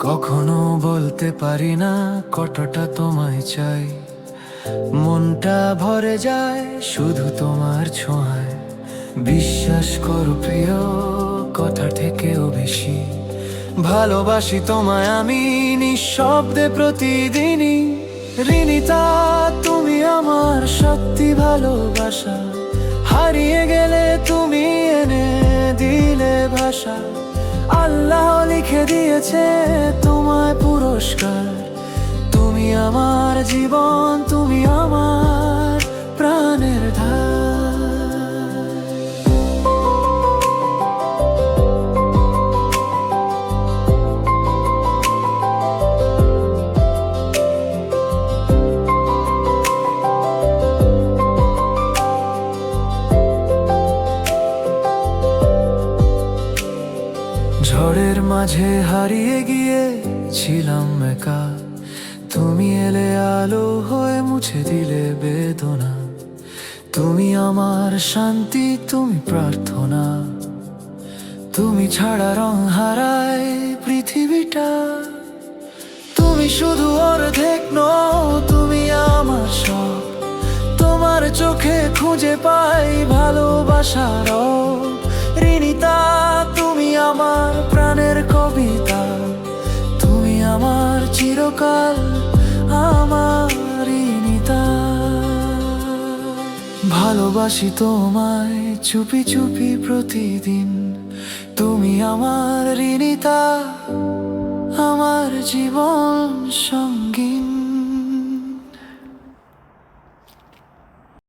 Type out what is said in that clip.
কখনো বলতে পারি না কতটা তোমায় চাই। মনটা ভরে যায় শুধু তোমার ছোঁয়ায়। বিশ্বাস করো প্রিয়, কথা থেকেও বেশি ভালোবাসি তোমায় আমি নিঃশব্দে প্রতিদিনই। রিনিতা, তুমি আমার সত্যি ভালোবাসা। হারিয়ে গেলে তুমি এনে দিলে ভাষা। আল্লাহ লিখে দিয়েছে তোমায় পুরস্কার। তুমি আমার জীবন, তুমি আমার প্রাণের ধার। ঝড়ের মাঝে হারিয়ে গিয়ে ছিলাম একা। তুমি এলে আলো হয়ে মুছে দিলে বেদনা। তুমি আমার শান্তি, তুমি প্রার্থনা। তুমি ছাড়া রং হারায় পৃথিবীটা। তুমি শুধু অর্ধেক নও, তুমি আমার সব। তোমার চোখে খুঁজে পাই ভালোবাসার রব। রিনিতা, তুমি আমার প্রাণের কবিতা। তুমি আমার চিরকাল, আমার রিনিতা। ভালোবাসি তোমায় চুপি চুপি প্রতিদিন। তুমি আমার রিনিতা, আমার জীবন সঙ্গিনী।